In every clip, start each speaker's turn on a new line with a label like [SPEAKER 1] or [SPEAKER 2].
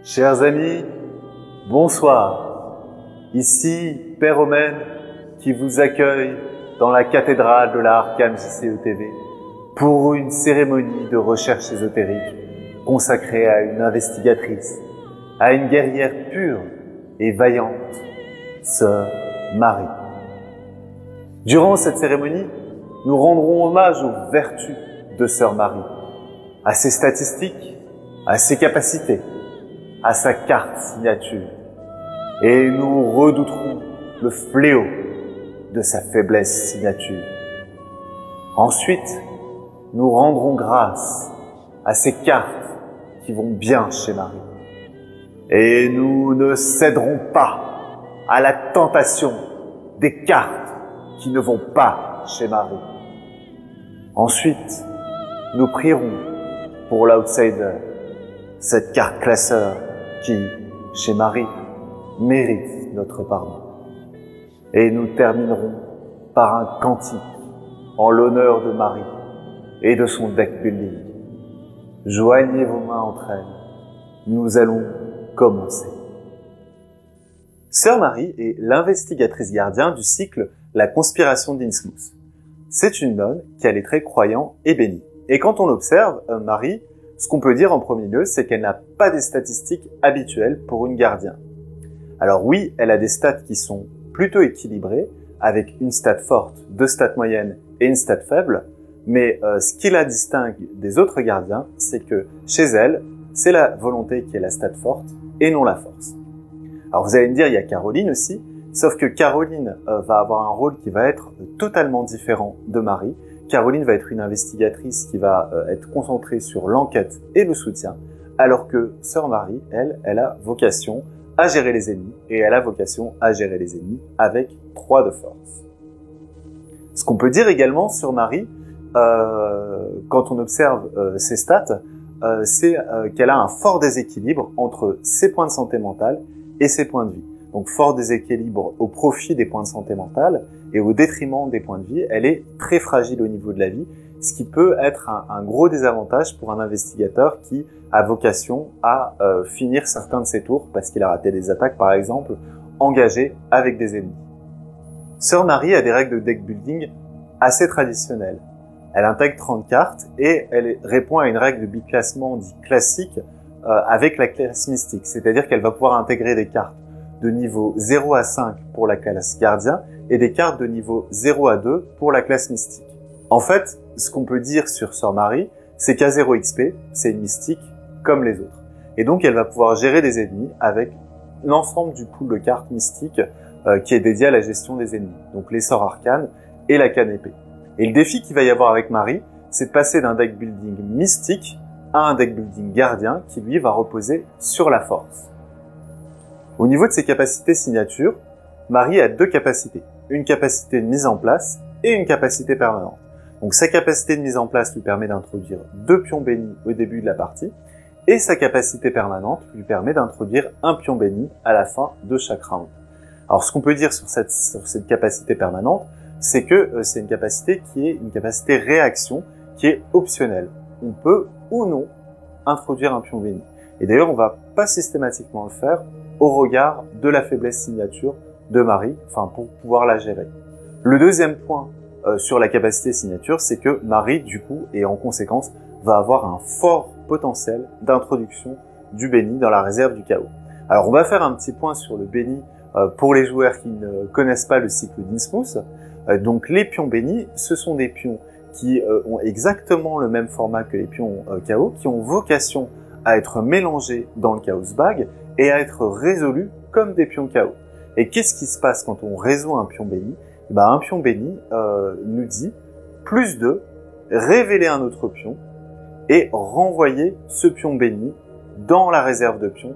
[SPEAKER 1] Chers amis, bonsoir. Ici Père Omen qui vous accueille dans la cathédrale de la Arkham JCE-TV pour une cérémonie de recherche ésotérique consacrée à une investigatrice, à une guerrière pure et vaillante, Sœur Marie. Durant cette cérémonie, nous rendrons hommage aux vertus de Sœur Marie, à ses statistiques, à ses capacités, à sa carte signature, et nous redouterons le fléau de sa faiblesse signature. Ensuite, nous rendrons grâce à ces cartes qui vont bien chez Marie. Et nous ne céderons pas à la tentation des cartes qui ne vont pas chez Marie. Ensuite, nous prierons pour l'outsider, cette carte classeur qui, chez Marie, mérite notre pardon. Et nous terminerons par un cantique en l'honneur de Marie et de son deck building. Joignez vos mains entre elles. Nous allons commencer. Sœur Marie est l'investigatrice gardien du cycle La conspiration d'Innsmouth. C'est une nonne qui a les traits croyants et bénis. Et quand on observe Marie, ce qu'on peut dire en premier lieu, c'est qu'elle n'a pas des statistiques habituelles pour une gardienne. Alors oui, elle a des stats qui sont plutôt équilibrées, avec une stat forte, deux stats moyennes et une stat faible, mais ce qui la distingue des autres gardiens, c'est que chez elle, c'est la volonté qui est la stat forte et non la force. Alors vous allez me dire, il y a Caroline aussi, sauf que Caroline va avoir un rôle qui va être totalement différent de Marie. Caroline va être une investigatrice qui va être concentrée sur l'enquête et le soutien, alors que Sœur Marie, elle a vocation à gérer les ennemis, et elle a vocation à gérer les ennemis avec 3 de force. Ce qu'on peut dire également sur Marie, quand on observe ses stats, c'est qu'elle a un fort déséquilibre entre ses points de santé mentale et ses points de vie. Donc fort déséquilibre au profit des points de santé mentale et au détriment des points de vie. Elle est très fragile au niveau de la vie, ce qui peut être un gros désavantage pour un investigateur qui a vocation à finir certains de ses tours parce qu'il a raté des attaques, par exemple, engagées avec des ennemis. Sœur Marie a des règles de deck building assez traditionnelles. Elle intègre 30 cartes et elle répond à une règle de biclassement dit classique avec la classe mystique, c'est-à-dire qu'elle va pouvoir intégrer des cartes de niveau 0 à 5 pour la classe gardien et des cartes de niveau 0 à 2 pour la classe mystique. En fait, ce qu'on peut dire sur Sœur Marie, c'est qu'à 0 XP, c'est une mystique comme les autres. Et donc, elle va pouvoir gérer des ennemis avec l'ensemble du pool de cartes mystiques qui est dédié à la gestion des ennemis. Donc, les sorts arcanes et la canne épée. Et le défi qu'il va y avoir avec Marie, c'est de passer d'un deck building mystique à un deck building gardien qui, lui, va reposer sur la force. Au niveau de ses capacités signature, Marie a 2 capacités. Une capacité de mise en place et une capacité permanente. Donc sa capacité de mise en place lui permet d'introduire 2 pions bénis au début de la partie et sa capacité permanente lui permet d'introduire un pion béni à la fin de chaque round. Alors ce qu'on peut dire sur cette capacité permanente, c'est que c'est une capacité qui est une capacité réaction qui est optionnelle. On peut ou non introduire un pion béni. Et d'ailleurs, on va pas systématiquement le faire au regard de la faiblesse signature de Marie, enfin pour pouvoir la gérer. Le deuxième point sur la capacité signature, c'est que Marie, du coup, et en conséquence, va avoir un fort potentiel d'introduction du béni dans la réserve du chaos. Alors on va faire un petit point sur le béni pour les joueurs qui ne connaissent pas le cycle d'Innsmouth. Donc les pions bénis, ce sont des pions qui ont exactement le même format que les pions chaos, qui ont vocation à être mélangés dans le chaos bag et à être résolus comme des pions chaos. Et qu'est-ce qui se passe quand on résout un pion béni? Un pion béni nous dit plus de révéler un autre pion et renvoyer ce pion béni dans la réserve de pions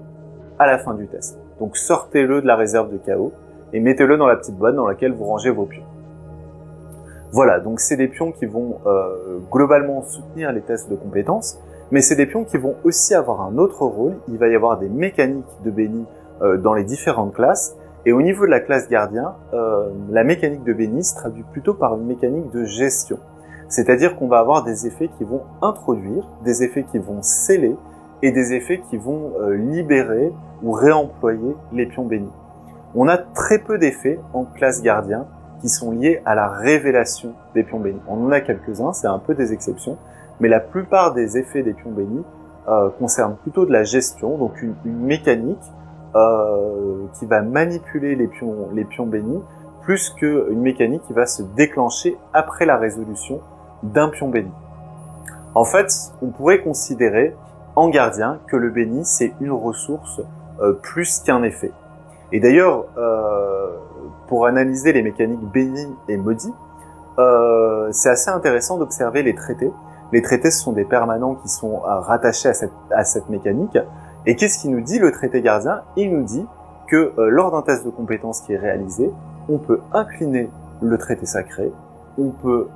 [SPEAKER 1] à la fin du test. Donc sortez-le de la réserve de chaos et mettez-le dans la petite boîte dans laquelle vous rangez vos pions. Voilà, donc c'est des pions qui vont globalement soutenir les tests de compétences, mais c'est des pions qui vont aussi avoir un autre rôle. Il va y avoir des mécaniques de béni dans les différentes classes. Et au niveau de la classe gardien, la mécanique de béni se traduit plutôt par une mécanique de gestion. C'est-à-dire qu'on va avoir des effets qui vont introduire, des effets qui vont sceller et des effets qui vont libérer ou réemployer les pions bénis. On a très peu d'effets en classe gardien qui sont liés à la révélation des pions bénis. On en a quelques-uns, c'est un peu des exceptions, mais la plupart des effets des pions bénis concernent plutôt de la gestion, donc une mécanique qui va manipuler les pions bénis, plus qu'une mécanique qui va se déclencher après la résolution d'un pion béni. En fait, on pourrait considérer en gardien que le béni, c'est une ressource plus qu'un effet. Et d'ailleurs, pour analyser les mécaniques béni et maudit, c'est assez intéressant d'observer les traités. Les traités, ce sont des permanents qui sont rattachés à cette mécanique. Et qu'est-ce qu'il nous dit, le traité gardien? Il nous dit que lors d'un test de compétence qui est réalisé, on peut incliner le traité sacré, on peut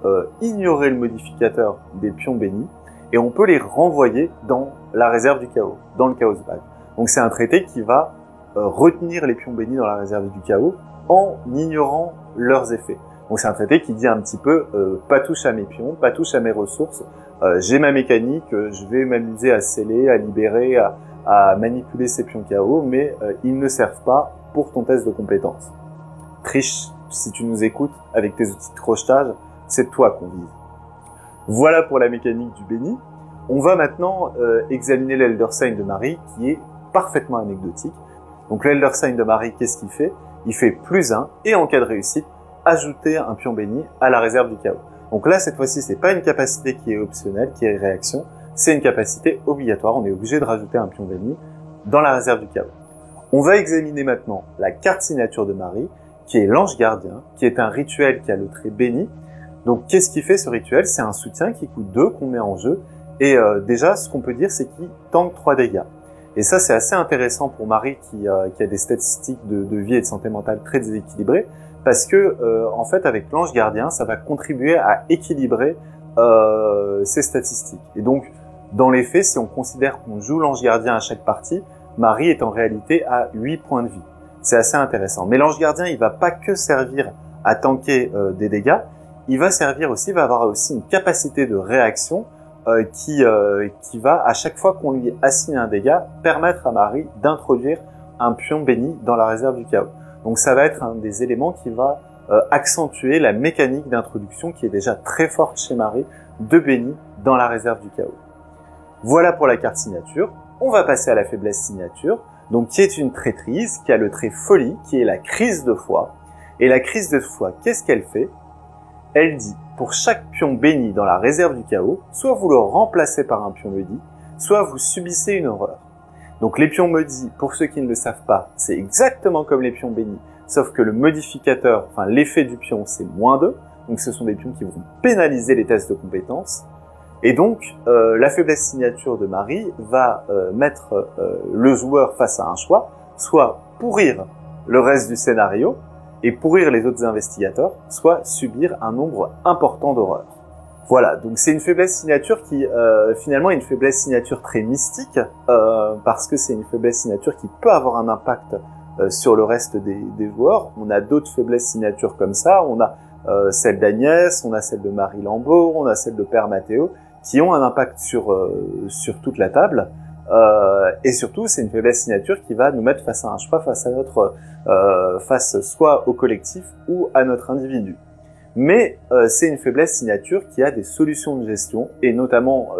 [SPEAKER 1] ignorer le modificateur des pions bénis, et on peut les renvoyer dans la réserve du chaos, dans le chaos bag. Donc c'est un traité qui va retenir les pions bénis dans la réserve du chaos en ignorant leurs effets. Donc c'est un traité qui dit un petit peu pas touche à mes pions, pas touche à mes ressources, j'ai ma mécanique, je vais m'amuser à sceller, à libérer, à manipuler ces pions chaos, mais ils ne servent pas pour ton test de compétence. Triche, si tu nous écoutes avec tes outils de crochetage, c'est toi qu'on vise. Voilà pour la mécanique du béni. On va maintenant examiner l'Elder Sign de Marie qui est parfaitement anecdotique. Donc l'Elder Sign de Marie, qu'est-ce qu'il fait? Il fait +1 et en cas de réussite, ajouter un pion béni à la réserve du chaos. Donc là, cette fois-ci, c'est pas une capacité qui est optionnelle, qui est réaction, c'est une capacité obligatoire. On est obligé de rajouter un pion béni dans la réserve du chaos. On va examiner maintenant la carte signature de Marie, qui est l'ange gardien, qui est un rituel qui a le trait béni. Donc qu'est-ce qui fait ce rituel? C'est un soutien qui coûte 2 qu'on met en jeu. Et déjà, ce qu'on peut dire, c'est qu'il tank 3 dégâts. Et ça, c'est assez intéressant pour Marie qui a des statistiques de vie et de santé mentale très déséquilibrées, parce que en fait, avec l'ange gardien, ça va contribuer à équilibrer ces statistiques. Et donc, dans les faits, si on considère qu'on joue l'ange gardien à chaque partie, Marie est en réalité à 8 points de vie. C'est assez intéressant. Mais l'ange gardien, il va pas que servir à tanker des dégâts, il va servir aussi, il va avoir aussi une capacité de réaction qui va, à chaque fois qu'on lui assigne un dégât, permettre à Marie d'introduire un pion béni dans la réserve du chaos. Donc ça va être un des éléments qui va accentuer la mécanique d'introduction qui est déjà très forte chez Marie de béni dans la réserve du chaos. Voilà pour la carte signature. On va passer à la faiblesse signature, donc qui est une traîtrise, qui a le trait folie, qui est la crise de foi. Et la crise de foi, qu'est-ce qu'elle fait? Elle dit, pour chaque pion béni dans la réserve du chaos, soit vous le remplacez par un pion maudit, soit vous subissez une horreur. Donc les pions maudits, pour ceux qui ne le savent pas, c'est exactement comme les pions bénis, sauf que le modificateur, enfin l'effet du pion, c'est -2, donc ce sont des pions qui vont pénaliser les tests de compétences. Et donc, la faiblesse signature de Marie va mettre le joueur face à un choix, soit pourrir le reste du scénario et pourrir les autres investigateurs, soit subir un nombre important d'horreurs. Voilà, donc c'est une faiblesse signature qui finalement est une faiblesse signature très mystique, parce que c'est une faiblesse signature qui peut avoir un impact sur le reste des joueurs. On a d'autres faiblesses signatures comme ça, on a celle d'Agnès, on a celle de Marie Lambeau, on a celle de Père Mathéo, qui ont un impact sur toute la table, et surtout c'est une faiblesse signature qui va nous mettre face à un choix, face soit au collectif ou à notre individu. Mais c'est une faiblesse signature qui a des solutions de gestion, et notamment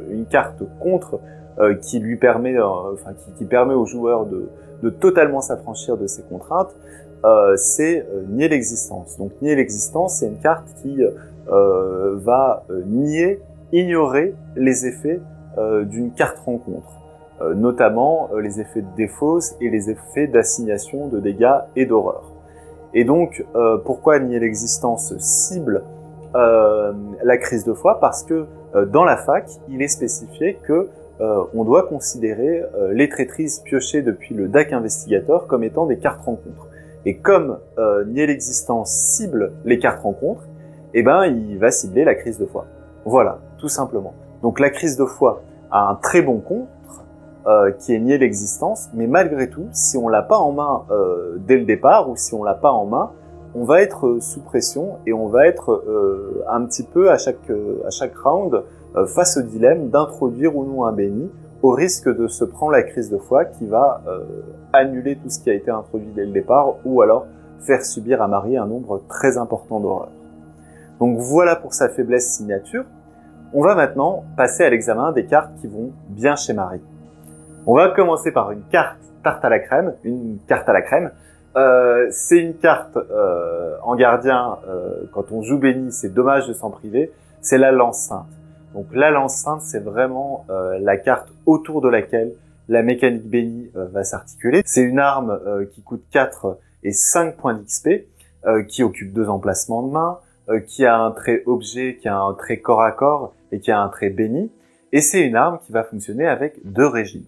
[SPEAKER 1] une carte contre qui lui permet, qui permet au joueur de totalement s'affranchir de ses contraintes, c'est nier l'existence. Donc nier l'existence, c'est une carte qui va ignorer les effets d'une carte rencontre, notamment les effets de défausse et les effets d'assignation de dégâts et d'horreur. Et donc, pourquoi nier l'existence cible la crise de foi? Parce que dans la fac, il est spécifié que on doit considérer les traîtrises piochées depuis le DAC investigateur comme étant des cartes rencontres. Et comme nier l'existence cible les cartes rencontres, eh ben, il va cibler la crise de foi. Voilà, tout simplement. Donc la crise de foi a un très bon contre, qui est nier l'existence, mais malgré tout, si on l'a pas en main dès le départ, ou si on l'a pas en main, on va être sous pression et on va être un petit peu à chaque round face au dilemme d'introduire ou non un béni, au risque de se prendre la crise de foie qui va annuler tout ce qui a été introduit dès le départ, ou alors faire subir à Marie un nombre très important d'horreurs. Donc voilà pour sa faiblesse signature. On va maintenant passer à l'examen des cartes qui vont bien chez Marie. On va commencer par une carte tarte à la crème, une carte à la crème. C'est une carte en gardien, quand on joue béni, c'est dommage de s'en priver, c'est la lance sainte. Donc la lance sainte, c'est vraiment la carte autour de laquelle la mécanique bénie va s'articuler. C'est une arme qui coûte 4 et 5 points d'XP, qui occupe 2 emplacements de main, qui a un trait objet, qui a un trait corps à corps et qui a un trait béni. Et c'est une arme qui va fonctionner avec 2 régimes.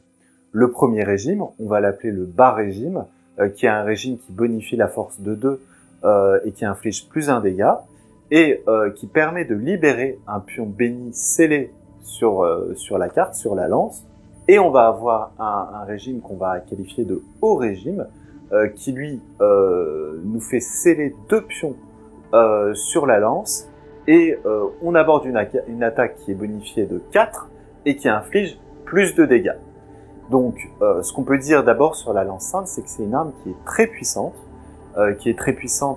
[SPEAKER 1] Le premier régime, on va l'appeler le bas régime, qui est un régime qui bonifie la force de 2 et qui inflige plus 1 dégât, et qui permet de libérer un pion béni scellé sur la carte, sur la lance. Et on va avoir un régime qu'on va qualifier de haut régime, qui lui nous fait sceller 2 pions sur la lance, et on aborde une attaque qui est bonifiée de 4 et qui inflige plus de dégâts. Donc, ce qu'on peut dire d'abord sur la lance sainte, c'est que c'est une arme qui est très puissante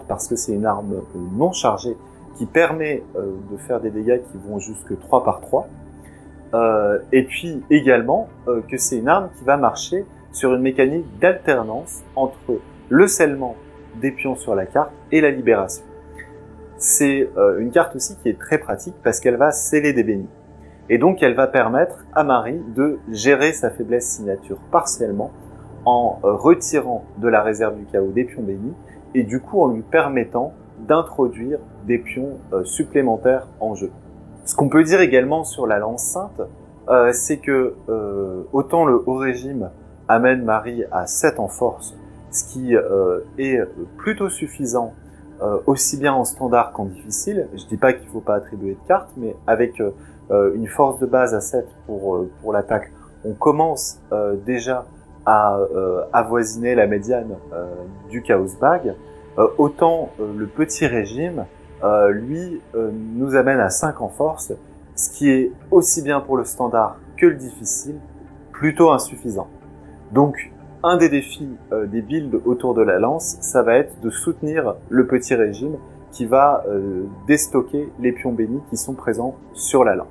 [SPEAKER 1] parce que c'est une arme non chargée, qui permet de faire des dégâts qui vont jusque 3 par 3, et puis également que c'est une arme qui va marcher sur une mécanique d'alternance entre le scellement des pions sur la carte et la libération. C'est une carte aussi qui est très pratique parce qu'elle va sceller des bénis. Et donc, elle va permettre à Marie de gérer sa faiblesse signature partiellement en retirant de la réserve du chaos des pions bénis et du coup en lui permettant d'introduire des pions supplémentaires en jeu. Ce qu'on peut dire également sur la lance sainte, c'est que autant le haut régime amène Marie à 7 en force, ce qui est plutôt suffisant aussi bien en standard qu'en difficile. Je dis pas qu'il faut pas attribuer de cartes, mais avec une force de base à 7 pour l'attaque, on commence déjà à avoisiner la médiane du Chaos Bag. Autant le petit régime, lui, nous amène à 5 en force, ce qui est aussi bien pour le standard que le difficile, plutôt insuffisant. Donc, un des défis des builds autour de la lance, ça va être de soutenir le petit régime qui va déstocker les pions bénis qui sont présents sur la lance.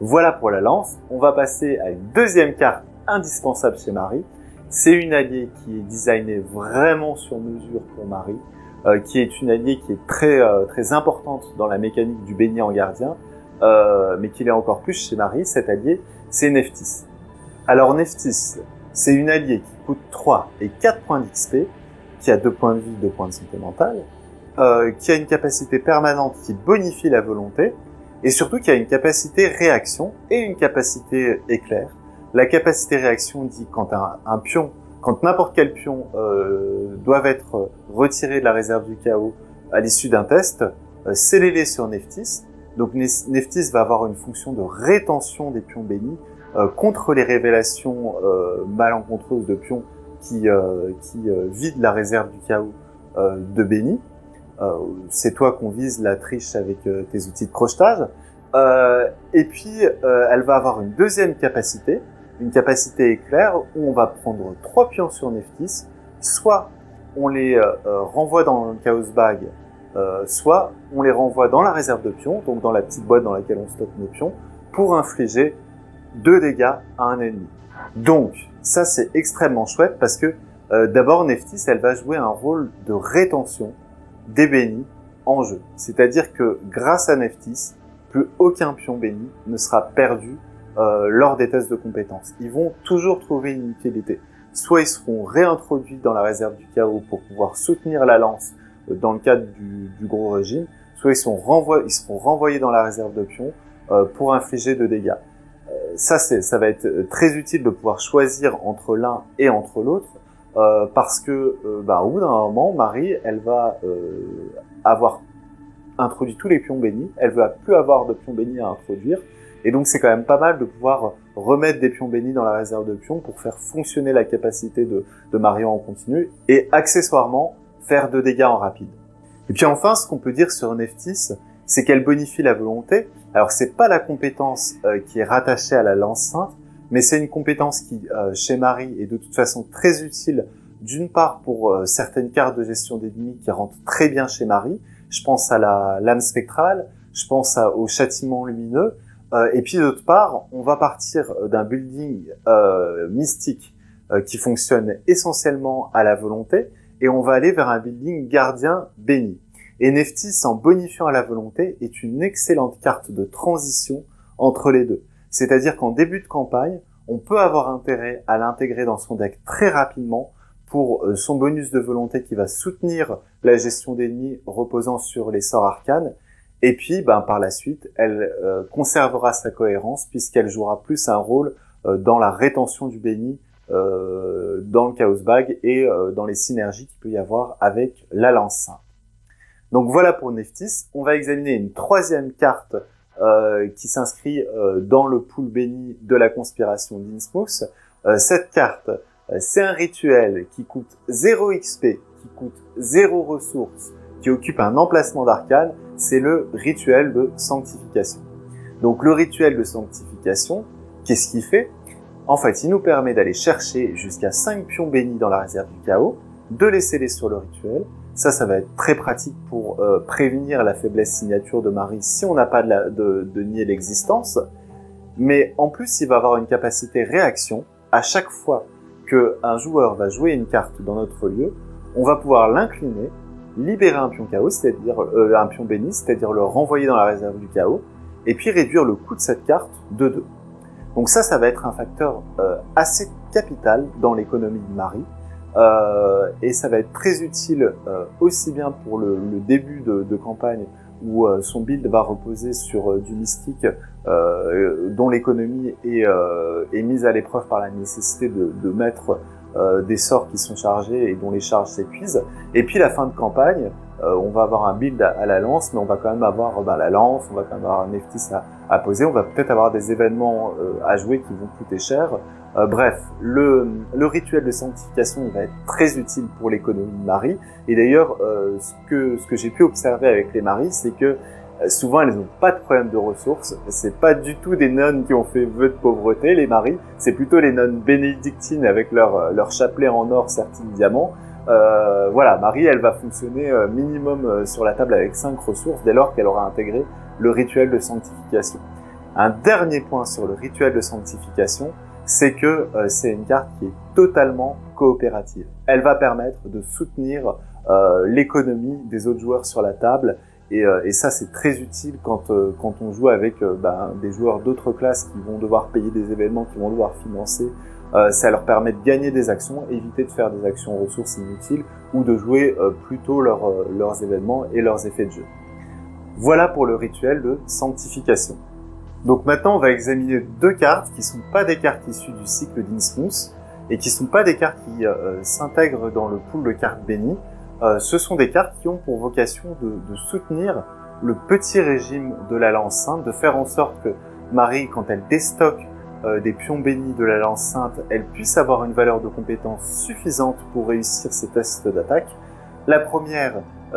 [SPEAKER 1] Voilà pour la lance. On va passer à une deuxième carte indispensable chez Marie. C'est une alliée qui est designée vraiment sur mesure pour Marie, qui est une alliée qui est très importante dans la mécanique du béni en gardien, mais qui l'est encore plus chez Marie. Cette alliée, c'est Nephthys. Alors Nephthys, c'est une alliée qui coûte 3 et 4 points d'XP, qui a 2 points de vie, 2 points de santé mentale, qui a une capacité permanente qui bonifie la volonté, et surtout qui a une capacité réaction et une capacité éclair. La capacité réaction dit quand quand n'importe quel pion doivent être retirés de la réserve du chaos à l'issue d'un test, scellez-les sur Nephthys. Donc Nephthys va avoir une fonction de rétention des pions bénis contre les révélations malencontreuses de pions qui vident la réserve du chaos de bénis. C'est toi qu'on vise la triche avec tes outils de crochetage. Et puis, elle va avoir une deuxième capacité, une capacité éclair, où on va prendre 3 pions sur Nephthys, soit on les renvoie dans le Chaos Bag, soit on les renvoie dans la réserve de pions, donc dans la petite boîte dans laquelle on stocke nos pions, pour infliger 2 dégâts à un ennemi. Donc, ça c'est extrêmement chouette parce que d'abord Nephthys, elle va jouer un rôle de rétention des bénis en jeu. C'est-à-dire que grâce à Nephthys, plus aucun pion béni ne sera perdu lors des tests de compétences. Ils vont toujours trouver une utilité. Soit ils seront réintroduits dans la réserve du chaos pour pouvoir soutenir la lance dans le cadre du gros régime, soit ils seront renvoyés dans la réserve de pions pour infliger de dégâts. Ça va être très utile de pouvoir choisir entre l'un et entre l'autre, parce que au bout d'un moment, Marie, elle va avoir introduit tous les pions bénis, elle va plus avoir de pions bénis à introduire, et donc c'est quand même pas mal de pouvoir remettre des pions bénis dans la réserve de pions pour faire fonctionner la capacité de Marie en continu, et accessoirement faire de dégâts en rapide. Et puis enfin, ce qu'on peut dire sur Nephthys, c'est qu'elle bonifie la volonté. Alors c'est pas la compétence qui est rattachée à la lance sainte, mais c'est une compétence qui, chez Marie, est de toute façon très utile, d'une part pour certaines cartes de gestion d'ennemis qui rentrent très bien chez Marie. Je pense à la lame spectrale, je pense au châtiment lumineux, et puis d'autre part, on va partir d'un building mystique qui fonctionne essentiellement à la volonté, et on va aller vers un building gardien béni. Et Nephthys, en bonifiant à la volonté, est une excellente carte de transition entre les deux. C'est-à-dire qu'en début de campagne, on peut avoir intérêt à l'intégrer dans son deck très rapidement pour son bonus de volonté qui va soutenir la gestion d'ennemis reposant sur les sorts arcanes. Et puis, par la suite, elle conservera sa cohérence puisqu'elle jouera plus un rôle dans la rétention du béni, dans le Chaos Bag et dans les synergies qu'il peut y avoir avec la lance sainte. Donc voilà pour Nephthys. On va examiner une troisième carte qui s'inscrit dans le pool béni de la conspiration d'Innsmouth. Cette carte, c'est un rituel qui coûte 0 XP, qui coûte 0 ressources, qui occupe un emplacement d'arcane. C'est le rituel de sanctification. Donc le rituel de sanctification, qu'est-ce qu'il fait? En fait, il nous permet d'aller chercher jusqu'à 5 pions bénis dans la réserve du chaos, de les sceller sur le rituel. Ça va être très pratique pour prévenir la faiblesse signature de Marie si on n'a pas de nier l'existence. Mais en plus, il va avoir une capacité réaction. À chaque fois qu'un joueur va jouer une carte dans notre lieu, on va pouvoir l'incliner, libérer un pion chaos, c'est-à-dire un pion béni, c'est-à-dire le renvoyer dans la réserve du chaos, et puis réduire le coût de cette carte de 2. Donc ça va être un facteur assez capital dans l'économie de Marie. Et ça va être très utile aussi bien pour le début de campagne où son build va reposer sur du mystique dont l'économie est mise à l'épreuve par la nécessité de mettre des sorts qui sont chargés et dont les charges s'épuisent. Et puis la fin de campagne, on va avoir un build à la lance, mais on va quand même avoir la lance, on va quand même avoir un Nephthys à poser, on va peut-être avoir des événements à jouer qui vont coûter cher. Bref, le rituel de sanctification il va être très utile pour l'économie de Marie. Et d'ailleurs, ce que j'ai pu observer avec les Maries, c'est que souvent elles n'ont pas de problème de ressources. C'est pas du tout des nonnes qui ont fait vœu de pauvreté, les Maries. C'est plutôt les nonnes bénédictines avec leur chapelet en or serti de diamants. Voilà, Marie, elle va fonctionner minimum sur la table avec 5 ressources dès lors qu'elle aura intégré le rituel de sanctification. Un dernier point sur le rituel de sanctification, c'est que c'est une carte qui est totalement coopérative. Elle va permettre de soutenir l'économie des autres joueurs sur la table et ça c'est très utile quand on joue avec des joueurs d'autres classes qui vont devoir payer des événements, qui vont devoir financer. Ça leur permet de gagner des actions, éviter de faire des actions ressources inutiles ou de jouer plutôt leurs événements et leurs effets de jeu. Voilà pour le rituel de sanctification. Donc maintenant, on va examiner 2 cartes qui sont pas des cartes issues du cycle d'Innsmouth et qui sont pas des cartes qui s'intègrent dans le pool de cartes bénies. Ce sont des cartes qui ont pour vocation de soutenir le petit régime de la lance sainte, de faire en sorte que Marie, quand elle déstocke des pions bénis de la lance sainte, elle puisse avoir une valeur de compétence suffisante pour réussir ses tests d'attaque. La première,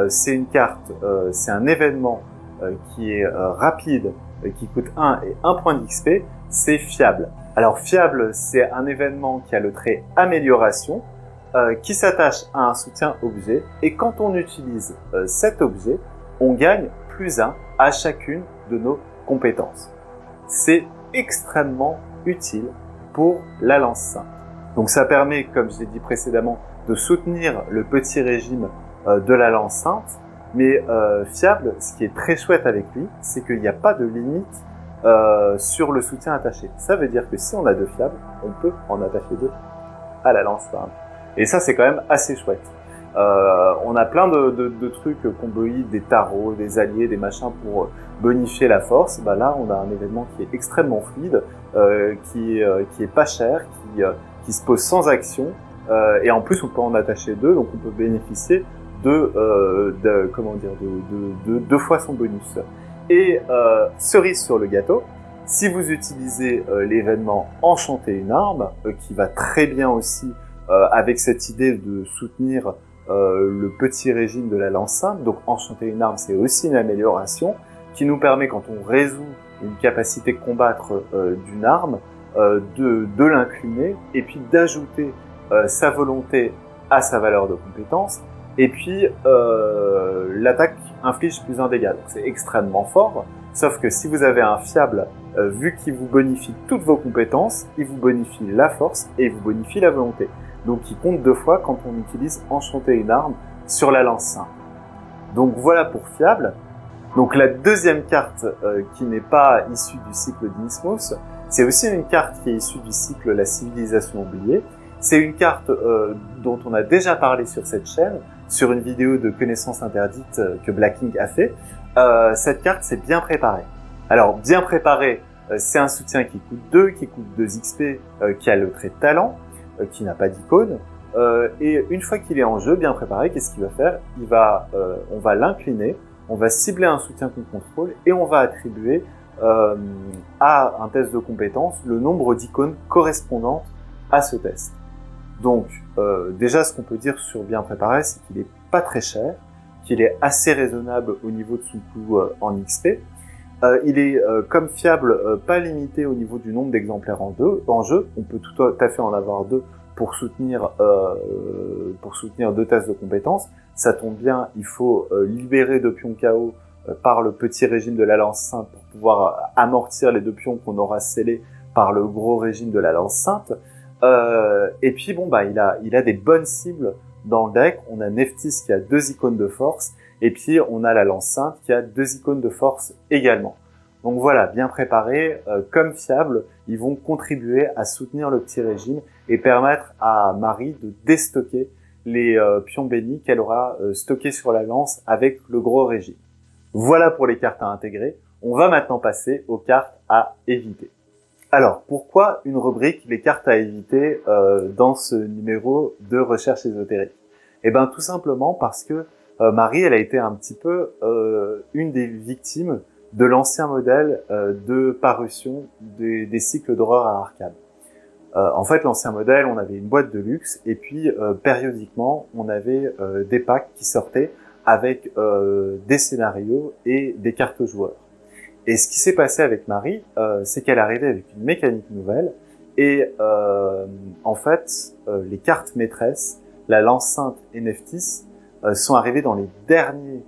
[SPEAKER 1] c'est une carte, c'est un événement qui est rapide, qui coûte 1 et 1 point d'XP, c'est fiable. Alors fiable, c'est un événement qui a le trait amélioration, qui s'attache à un soutien objet, et quand on utilise cet objet, on gagne +1 à chacune de nos compétences. C'est extrêmement utile pour la lance sainte. Donc ça permet, comme je l'ai dit précédemment, de soutenir le petit régime de la lance sainte, mais fiable, ce qui est très chouette avec lui, c'est qu'il n'y a pas de limite sur le soutien attaché. Ça veut dire que si on a 2 fiables, on peut en attacher 2 à la lance sainte. Et ça, c'est quand même assez chouette. On a plein de trucs comboïdes, des tarots, des alliés, des machins pour bonifier la force. Là, on a un événement qui est extrêmement fluide, qui est pas cher, qui se pose sans action, et en plus, on peut en attacher 2, donc on peut bénéficier de 2 fois son bonus. Et cerise sur le gâteau, si vous utilisez l'événement Enchanter une arme, qui va très bien aussi avec cette idée de soutenir le petit régime de la lance sainte, donc Enchanter une arme, c'est aussi une amélioration qui nous permet, quand on résout une capacité de combattre d'une arme, de l'incliner et puis d'ajouter sa volonté à sa valeur de compétence. Et puis, l'attaque inflige plus un dégât. Donc c'est extrêmement fort. Sauf que si vous avez un fiable, vu qu'il vous bonifie toutes vos compétences, il vous bonifie la force et il vous bonifie la volonté. Donc il compte 2 fois quand on utilise enchanter une arme sur la lance simple. Donc voilà pour fiable. Donc la deuxième carte qui n'est pas issue du cycle d'Innsmouth, c'est aussi une carte qui est issue du cycle La Civilisation Oubliée. C'est une carte dont on a déjà parlé sur cette chaîne, sur une vidéo de connaissances interdites que Blacking a fait. Cette carte, c'est bien préparé. Alors, bien préparé, c'est un soutien qui coûte 2, qui coûte 2 XP, qui a le trait de talent, qui n'a pas d'icône. Et une fois qu'il est en jeu, bien préparé, qu'est-ce qu'il va faire? On va l'incliner, on va cibler un soutien qu'on contrôle et on va attribuer à un test de compétence le nombre d'icônes correspondantes à ce test. Donc, déjà, ce qu'on peut dire sur bien préparé, c'est qu'il est pas très cher, qu'il est assez raisonnable au niveau de son coût en XP. Il est, comme fiable, pas limité au niveau du nombre d'exemplaires en jeu. On peut tout à fait en avoir 2 pour soutenir 2 tests de compétences. Ça tombe bien, il faut libérer 2 pions KO par le petit régime de la lance sainte pour pouvoir amortir les 2 pions qu'on aura scellés par le gros régime de la lance sainte. Et puis bon bah il a des bonnes cibles dans le deck. On a Nephthys qui a 2 icônes de force et puis on a la lance sainte qui a 2 icônes de force également. Donc voilà, bien préparés, comme fiables, ils vont contribuer à soutenir le petit régime et permettre à Marie de déstocker les pions bénis qu'elle aura stockés sur la lance avec le gros régime. Voilà pour les cartes à intégrer. On va maintenant passer aux cartes à éviter. Alors, pourquoi une rubrique les cartes à éviter dans ce numéro de recherche ésotérique? Eh ben, tout simplement parce que Marie, elle a été un petit peu une des victimes de l'ancien modèle de parution des cycles d'horreur à arcade. En fait, l'ancien modèle, on avait une boîte de luxe et puis périodiquement, on avait des packs qui sortaient avec des scénarios et des cartes joueurs. Et ce qui s'est passé avec Marie, c'est qu'elle arrivait avec une mécanique nouvelle et en fait, les cartes maîtresses, la lance sainte et Nephthys, sont arrivées dans les derniers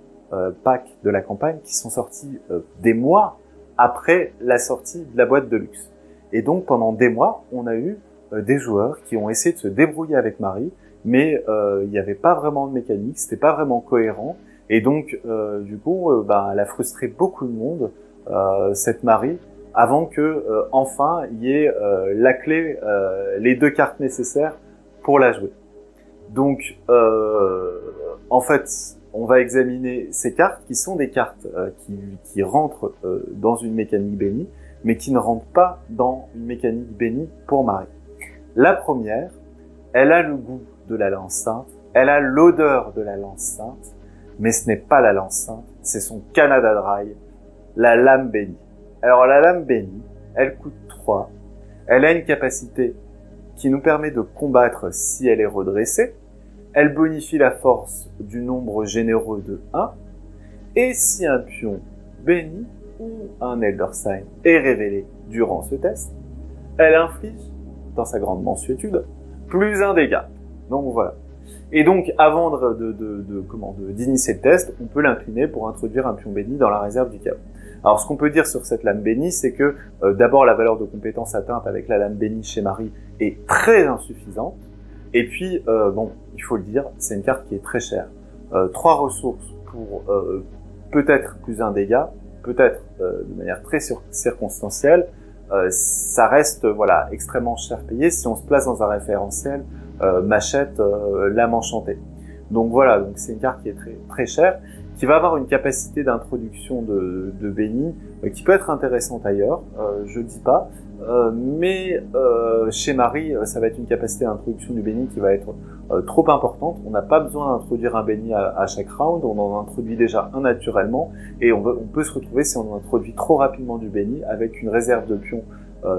[SPEAKER 1] packs de la campagne qui sont sortis des mois après la sortie de la boîte de luxe. Et donc pendant des mois, on a eu des joueurs qui ont essayé de se débrouiller avec Marie, mais il n'y avait pas vraiment de mécanique, c'était pas vraiment cohérent, et donc du coup, elle a frustré beaucoup de monde, cette Marie, avant que enfin il y ait la clé, les 2 cartes nécessaires pour la jouer. Donc en fait, on va examiner ces cartes qui sont des cartes qui rentrent dans une mécanique bénie, mais qui ne rentrent pas dans une mécanique bénie pour Marie. La première, elle a le goût de la lance sainte, elle a l'odeur de la lance sainte, mais ce n'est pas la lance sainte, c'est son Canada Dry, la lame bénie. Alors la lame bénie, elle coûte 3, elle a une capacité qui nous permet de combattre si elle est redressée, elle bonifie la force du nombre généreux de 1, et si un pion béni ou un Elder Sign est révélé durant ce test, elle inflige, dans sa grande mansuétude, plus 1 dégât. Donc voilà. Et donc, avant d'initier le test, on peut l'incliner pour introduire un pion béni dans la réserve du chaos. Alors, ce qu'on peut dire sur cette lame bénie, c'est que d'abord, la valeur de compétence atteinte avec la lame bénie chez Marie est très insuffisante. Et puis, il faut le dire, c'est une carte qui est très chère. 3 ressources pour peut-être plus 1 dégât, peut-être de manière très circonstancielle. Ça reste extrêmement cher payé si on se place dans un référentiel Machette, Lame Enchantée. Donc voilà, donc c'est une carte qui est très très chère, qui va avoir une capacité d'introduction de béni qui peut être intéressante ailleurs, je dis pas, mais chez Marie, ça va être une capacité d'introduction du béni qui va être trop importante. On n'a pas besoin d'introduire un béni à chaque round, on en introduit déjà un naturellement, et on peut se retrouver si on introduit trop rapidement du béni avec une réserve de pions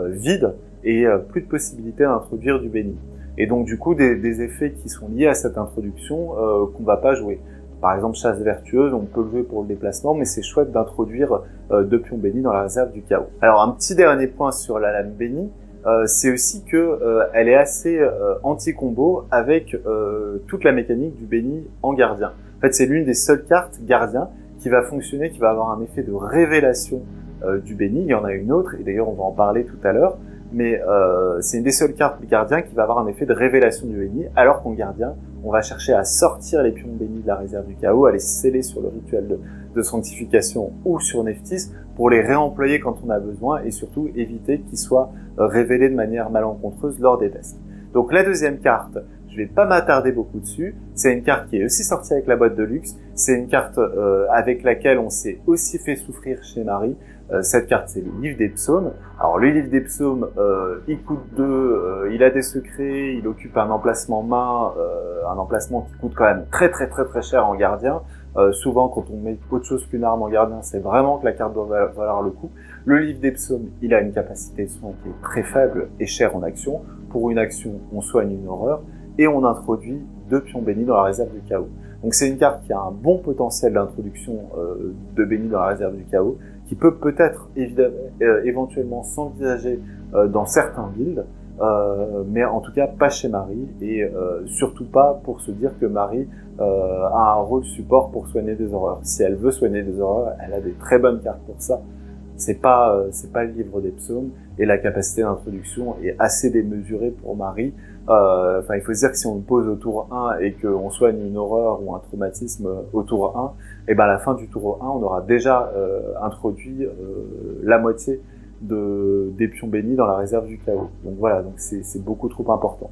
[SPEAKER 1] vide et plus de possibilité d'introduire du béni. Et donc du coup des effets qui sont liés à cette introduction qu'on va pas jouer. Par exemple, chasse vertueuse, on peut le jouer pour le déplacement, mais c'est chouette d'introduire 2 pions bénis dans la réserve du chaos. Alors un petit dernier point sur la lame bénie, c'est aussi que elle est assez anti-combo avec toute la mécanique du béni en gardien. En fait, c'est l'une des seules cartes gardien qui va fonctionner, qui va avoir un effet de révélation du béni. Il y en a une autre, et d'ailleurs on va en parler tout à l'heure, mais c'est une des seules cartes gardien qui va avoir un effet de révélation du béni, alors qu'en gardien, on va chercher à sortir les pions bénis de la réserve du chaos, à les sceller sur le rituel de sanctification ou sur Nephthys pour les réemployer quand on a besoin et surtout éviter qu'ils soient révélés de manière malencontreuse lors des tests. Donc la deuxième carte, je vais pas m'attarder beaucoup dessus, c'est une carte qui est aussi sortie avec la boîte de luxe, c'est une carte avec laquelle on s'est aussi fait souffrir chez Marie. Cette carte, c'est le livre des psaumes. Alors le livre des psaumes, il coûte 2, il a des secrets, il occupe un emplacement main, un emplacement qui coûte quand même très cher en gardien. Souvent, quand on met autre chose qu'une arme en gardien, c'est vraiment que la carte doit valoir le coup. Le livre des psaumes, il a une capacité de soin qui est très faible et chère en action. Pour une action, on soigne une horreur et on introduit 2 pions bénis dans la réserve du chaos. Donc c'est une carte qui a un bon potentiel d'introduction de bénis dans la réserve du chaos, qui peut peut-être éventuellement s'envisager dans certains builds, mais en tout cas pas chez Marie, et surtout pas pour se dire que Marie a un rôle support pour soigner des horreurs. Si elle veut soigner des horreurs, elle a des très bonnes cartes pour ça. C'est pas le livre des psaumes, et la capacité d'introduction est assez démesurée pour Marie. Enfin, il faut se dire que si on le pose au tour 1 et qu'on soigne une horreur ou un traumatisme au tour 1, et ben à la fin du tour 1, on aura déjà introduit la moitié des pions bénis dans la réserve du chaos. Donc voilà, donc c'est beaucoup trop important.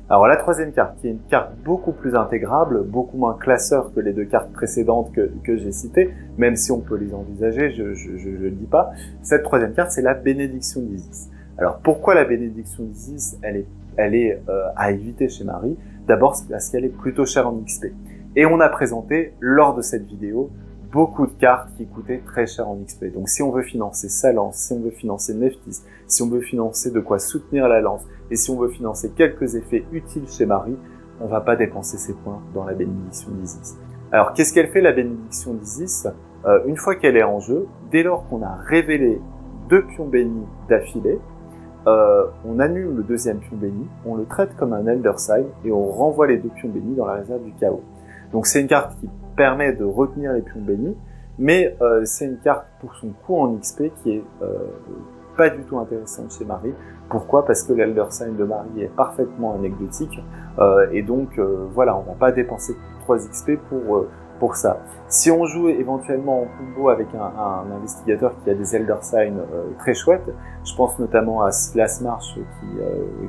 [SPEAKER 1] Alors la troisième carte, qui est une carte beaucoup plus intégrable, beaucoup moins classeur que les 2 cartes précédentes que j'ai citées, même si on peut les envisager, je le dis pas. Cette troisième carte, c'est la bénédiction d'Isis. Alors pourquoi la bénédiction d'Isis, elle est à éviter chez Marie? D'abord parce qu'elle est plutôt chère en XP. Et on a présenté, lors de cette vidéo, beaucoup de cartes qui coûtaient très cher en XP. Donc si on veut financer sa lance, si on veut financer Nephthys, si on veut financer de quoi soutenir la lance, et si on veut financer quelques effets utiles chez Marie, on va pas dépenser ses points dans la bénédiction d'Isis. Alors qu'est-ce qu'elle fait la bénédiction d'Isis? Une fois qu'elle est en jeu, dès lors qu'on a révélé 2 pions bénis d'affilée, on annule le 2e pion béni, on le traite comme un Elder Sign et on renvoie les 2 pions bénis dans la réserve du chaos. Donc c'est une carte qui permet de retenir les pions bénis, mais c'est une carte pour son coût en XP qui est pas du tout intéressante chez Marie. Pourquoi? Parce que l'Elder Sign de Marie est parfaitement anecdotique et donc voilà, on va pas dépenser 3 XP pour ça. Si on joue éventuellement en combo avec un investigateur qui a des Elder Sign très chouettes, je pense notamment à Silas Marsh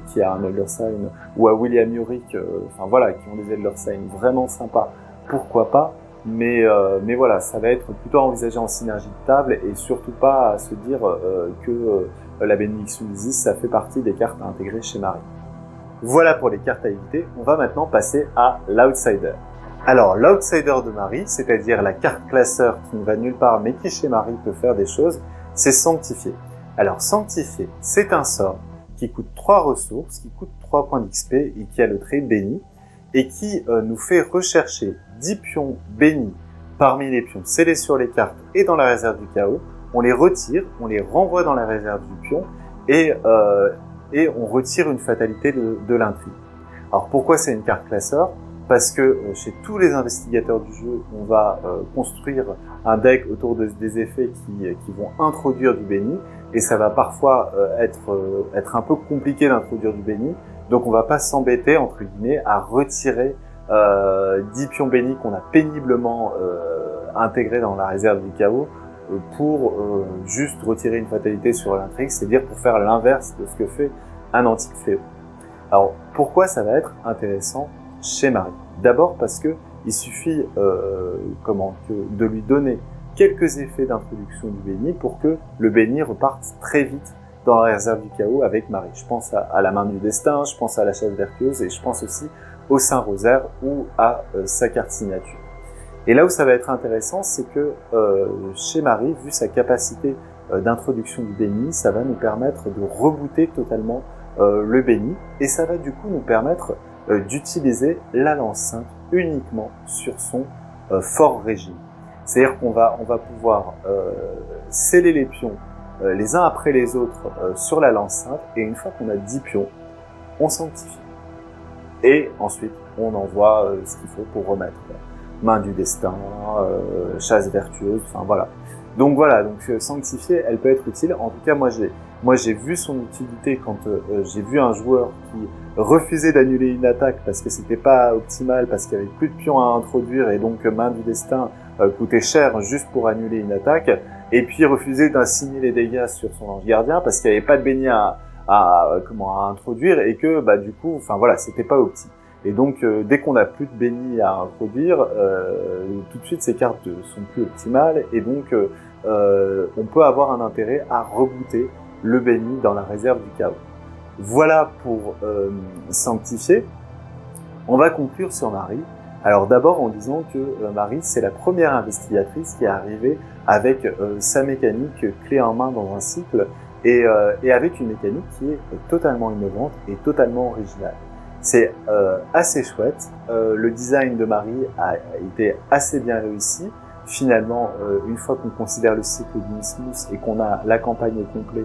[SPEAKER 1] qui a un Elder Sign, ou à William Yorick, enfin voilà, qui ont des Elder Sign vraiment sympas, pourquoi pas, mais voilà, ça va être plutôt envisagé en synergie de table et surtout pas à se dire que la bénédiction d'Isis, ça fait partie des cartes à intégrer chez Marie. Voilà pour les cartes à éviter, on va maintenant passer à l'Outsider. Alors, l'outsider de Marie, c'est-à-dire la carte classeur qui ne va nulle part mais qui chez Marie peut faire des choses, c'est Sanctifier. Alors, Sanctifier, c'est un sort qui coûte 3 ressources, qui coûte 3 points d'XP et qui a le trait béni, et qui nous fait rechercher 10 pions bénis parmi les pions scellés sur les cartes et dans la réserve du chaos. On les retire, on les renvoie dans la réserve du pion, et on retire une fatalité de l'intrigue. Alors, pourquoi c'est une carte classeur? Parce que chez tous les investigateurs du jeu, on va construire un deck autour des effets qui vont introduire du béni, et ça va parfois être un peu compliqué d'introduire du béni, donc on va pas s'embêter, entre guillemets, à retirer 10 pions bénis qu'on a péniblement intégrés dans la réserve du chaos pour juste retirer une fatalité sur l'intrigue, c'est-à-dire pour faire l'inverse de ce que fait un antique fléau. Alors, pourquoi ça va être intéressant chez Marie? D'abord parce que il suffit de lui donner quelques effets d'introduction du béni pour que le béni reparte très vite dans la réserve du chaos avec Marie. Je pense à la main du destin, je pense à la chasse vertueuse et je pense aussi au Saint-Rosaire ou à sa carte signature. Et là où ça va être intéressant, c'est que chez Marie, vu sa capacité d'introduction du béni, ça va nous permettre de rebooter totalement le béni et ça va du coup nous permettre d'utiliser la lance sainte uniquement sur son fort régime. C'est-à-dire qu'on va pouvoir sceller les pions les uns après les autres sur la lance sainte, et une fois qu'on a 10 pions, on sanctifie. Et ensuite, on envoie ce qu'il faut pour remettre main du destin, chasse vertueuse, enfin voilà. Donc voilà, donc sanctifier, elle peut être utile. En tout cas, moi j'ai vu son utilité quand j'ai vu un joueur qui refusait d'annuler une attaque parce que c'était pas optimal, parce qu'il y avait plus de pions à introduire et donc main du destin coûtait cher juste pour annuler une attaque, et puis refusait d'assigner les dégâts sur son ange gardien parce qu'il n'y avait pas de béni à introduire, et que bah du coup, enfin voilà, c'était pas opti. Et donc dès qu'on a plus de béni à introduire, tout de suite ces cartes sont plus optimales, et donc on peut avoir un intérêt à rebooter le béni dans la réserve du chaos. Voilà pour sanctifier. On va conclure sur Marie. Alors d'abord en disant que Marie, c'est la première investigatrice qui est arrivée avec sa mécanique clé en main dans un cycle, et avec une mécanique qui est totalement innovante et totalement originale. C'est assez chouette. Le design de Marie a été assez bien réussi. Finalement, une fois qu'on considère le cycle d'Innsmouth et qu'on a la campagne au complet,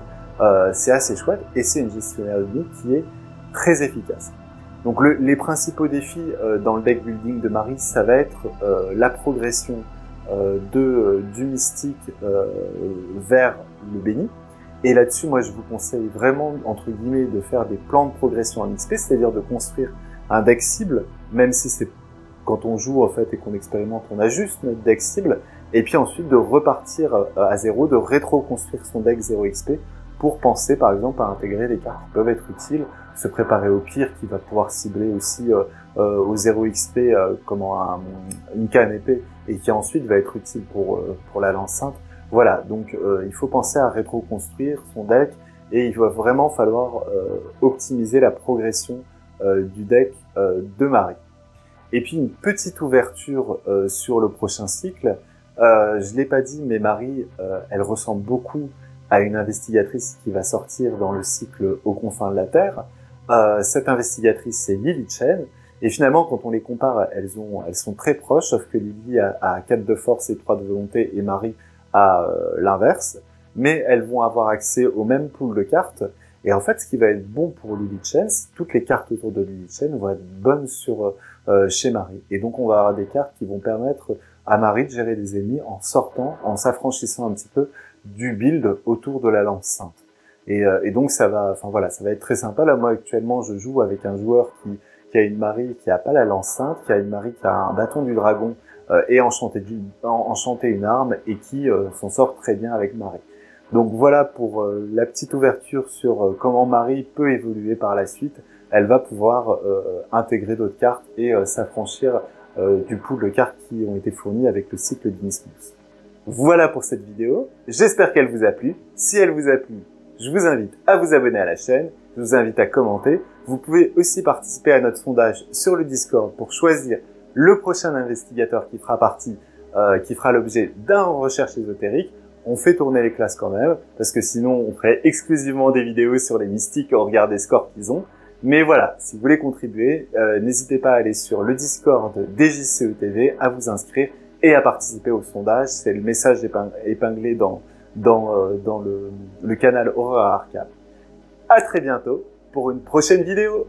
[SPEAKER 1] c'est assez chouette, et c'est une gestionnaire unique qui est très efficace. Donc les principaux défis dans le deck building de Marie, ça va être la progression du mystique vers le béni. Et là-dessus, moi, je vous conseille vraiment, entre guillemets, de faire des plans de progression en XP, c'est-à-dire de construire un deck cible, même si c'est quand on joue, en fait, et qu'on expérimente, on ajuste notre deck cible, et puis ensuite de repartir à zéro, de rétro-construire son deck 0 XP pour penser, par exemple, à intégrer des cartes qui peuvent être utiles, se préparer au pire, qui va pouvoir cibler aussi au 0 XP comme une canne épée, et qui ensuite va être utile pour la lance sainte. Voilà, donc il faut penser à rétro-construire son deck, et il va vraiment falloir optimiser la progression du deck de Marie. Et puis une petite ouverture sur le prochain cycle. Je l'ai pas dit, mais Marie, elle ressemble beaucoup à une investigatrice qui va sortir dans le cycle aux confins de la Terre. Cette investigatrice, c'est Lily Chen. Et finalement, quand on les compare, elles sont très proches, sauf que Lily a 4 de force et 3 de volonté, et Marie à l'inverse, mais elles vont avoir accès au même pool de cartes. Et en fait, ce qui va être bon pour Lily Chen, toutes les cartes autour de Lily Chen vont être bonnes chez Marie. Et donc, on va avoir des cartes qui vont permettre à Marie de gérer des ennemis en sortant, en s'affranchissant un petit peu du build autour de la lance sainte. Et donc, ça va être très sympa. Là, moi, actuellement, je joue avec un joueur qui a une Marie qui a pas la lance sainte, qui a une Marie qui a un bâton du dragon, et enchanter une arme, et qui s'en sort très bien avec Marie. Donc voilà pour la petite ouverture sur comment Marie peut évoluer par la suite. Elle va pouvoir intégrer d'autres cartes et s'affranchir du pool de cartes qui ont été fournies avec le cycle d'Innsmouth. Voilà pour cette vidéo. J'espère qu'elle vous a plu. Si elle vous a plu, je vous invite à vous abonner à la chaîne. Je vous invite à commenter. Vous pouvez aussi participer à notre sondage sur le Discord pour choisir le prochain investigateur qui fera l'objet d'un recherche ésotérique. On fait tourner les classes quand même, parce que sinon on ferait exclusivement des vidéos sur les mystiques au regard des scores qu'ils ont. Mais voilà, si vous voulez contribuer, n'hésitez pas à aller sur le Discord DJCETV, à vous inscrire et à participer au sondage. C'est le message épinglé dans le canal Horror Arcade. À très bientôt pour une prochaine vidéo.